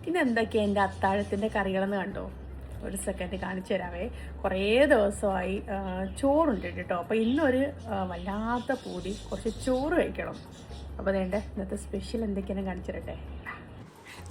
ഇതെന്തൊക്കെയാണ് എൻ്റെ അത്താഴത്തിൻ്റെ കറികളെന്ന് കണ്ടോ? ഒരു സെക്കൻഡ് കാണിച്ചു തരാവേ. കുറേ ദിവസമായി ചോറുണ്ട് കേട്ടോ. അപ്പോൾ ഇന്നൊരു വല്ലാത്ത പൂതി, കുറച്ച് ചോറ് കഴിക്കണം. അപ്പോൾ വേണ്ട ഇന്നത്തെ സ്പെഷ്യൽ എന്തൊക്കെയാണ് കാണിച്ചു തരട്ടെ.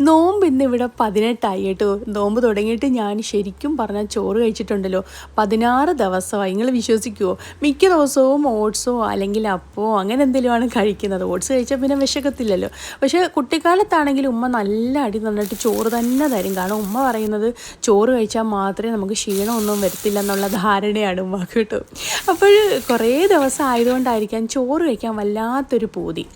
നോമ്പ് ഇന്നിവിടെ 18 കേട്ടോ. നോമ്പ് തുടങ്ങിയിട്ട് ഞാൻ ശരിക്കും പറഞ്ഞാൽ ചോറ് കഴിച്ചിട്ടുണ്ടല്ലോ 16 ദിവസമായി. നിങ്ങൾ വിശ്വസിക്കുമോ? മിക്ക ദിവസവും ഓട്സോ അല്ലെങ്കിൽ അപ്പമോ അങ്ങനെ എന്തെങ്കിലുമാണ് കഴിക്കുന്നത്. ഓട്സ് കഴിച്ചാൽ പിന്നെ വിശക്കത്തില്ലല്ലോ. പക്ഷേ കുട്ടിക്കാലത്താണെങ്കിൽ ഉമ്മ നല്ല അടി തന്നിട്ട് ചോറ് തന്നെ തരും. കാരണം ഉമ്മ പറയുന്നത് ചോറ് കഴിച്ചാൽ മാത്രമേ നമുക്ക് ക്ഷീണമൊന്നും വരത്തില്ല എന്നുള്ള ധാരണയാണ് ഉമ്മക്ക് കേട്ടോ. അപ്പോൾ കുറേ ദിവസം ആയതുകൊണ്ടായിരിക്കാം ചോറ് കഴിക്കാൻ വല്ലാത്തൊരു പൂതി.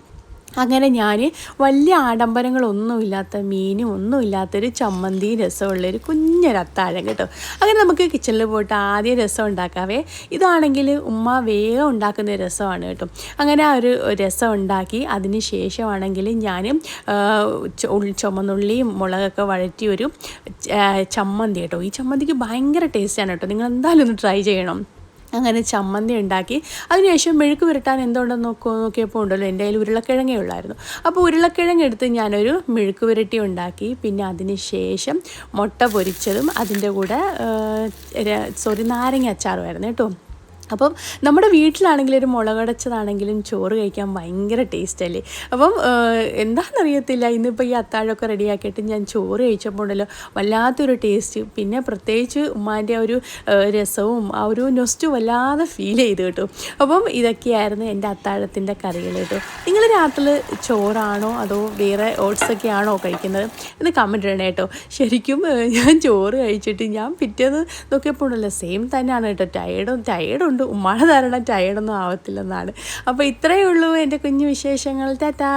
അങ്ങനെ ഞാൻ വലിയ ആഡംബരങ്ങളൊന്നുമില്ലാത്ത മീനും ഒന്നുമില്ലാത്തൊരു ചമ്മന്തി രസമുള്ളൊരു കുഞ്ഞൊരു അത്താഴം കേട്ടോ. അങ്ങനെ നമുക്ക് കിച്ചണിൽ പോയിട്ട് ആദ്യം രസം ഉണ്ടാക്കാവേ. ഇതാണെങ്കിൽ ഉമ്മ വേഗം ഉണ്ടാക്കുന്ന രസമാണ് കേട്ടോ. അങ്ങനെ ആ ഒരു രസം ഉണ്ടാക്കി അതിന് ശേഷമാണെങ്കിൽ ഞാൻ ചുമന്നുള്ളിയും മുളകൊക്കെ വഴറ്റി ഒരു ചമ്മന്തി കേട്ടോ. ഈ ചമ്മന്തിക്ക് ഭയങ്കര ടേസ്റ്റാണ് കേട്ടോ. നിങ്ങൾ എന്തായാലും ഒന്ന് ട്രൈ ചെയ്യണം. അങ്ങനെ ചമ്മന്തി ഉണ്ടാക്കി അതിനുശേഷം മെഴുക്ക് പുരട്ടാൻ എന്തുകൊണ്ടെന്ന് നോക്കിയപ്പോൾ ഉണ്ടല്ലോ എൻ്റെ കയ്യിൽ ഉരുളക്കിഴങ്ങേ ഉള്ളായിരുന്നു. അപ്പോൾ ഉരുളക്കിഴങ്ങ് എടുത്ത് ഞാനൊരു മെഴുക്ക് പുരട്ടി ഉണ്ടാക്കി. പിന്നെ അതിന് ശേഷം മുട്ട പൊരിച്ചതും അതിൻ്റെ കൂടെ നാരങ്ങ അച്ചാറുമായിരുന്നു കേട്ടോ. അപ്പം നമ്മുടെ വീട്ടിലാണെങ്കിലും ഒരു മുളകടച്ചതാണെങ്കിലും ചോറ് കഴിക്കാൻ ഭയങ്കര ടേസ്റ്റ് അല്ലേ. അപ്പം എന്താണെന്നറിയത്തില്ല, ഇന്നിപ്പോൾ ഈ അത്താഴമൊക്കെ റെഡിയാക്കിയിട്ട് ഞാൻ ചോറ് കഴിച്ചപ്പോൾ ഉണ്ടല്ലോ വല്ലാത്തൊരു ടേസ്റ്റ്. പിന്നെ പ്രത്യേകിച്ച് ഉമ്മാൻ്റെ ഒരു രസവും ആ ഒരു നൊസ്റ്റു വല്ലാതെ ഫീൽ ചെയ്ത് കേട്ടോ. അപ്പം ഇതൊക്കെയായിരുന്നു എൻ്റെ അത്താഴത്തിൻ്റെ കറികൾ കേട്ടോ. നിങ്ങൾ രാത്രിയിൽ ചോറാണോ അതോ വേറെ ഓട്സൊക്കെ ആണോ കഴിക്കുന്നത് എന്ന് കമൻറ്റ് ഇടണേ കേട്ടോ. ശരിക്കും ഞാൻ ചോറ് കഴിച്ചിട്ട് ഞാൻ പിറ്റേന്ന് നോക്കിയപ്പോൾ ഉണ്ടല്ലോ സെയിം തന്നെയാണ് കേട്ടോ. ടയേർഡുണ്ട്. ഉമ്മാടെ ധാരണ ടയേർഡൊന്നും ആവത്തില്ലെന്നാണ്. അപ്പോൾ ഇത്രയേ ഉള്ളൂ എൻ്റെ കുഞ്ഞു വിശേഷങ്ങൾ. ടാറ്റാ.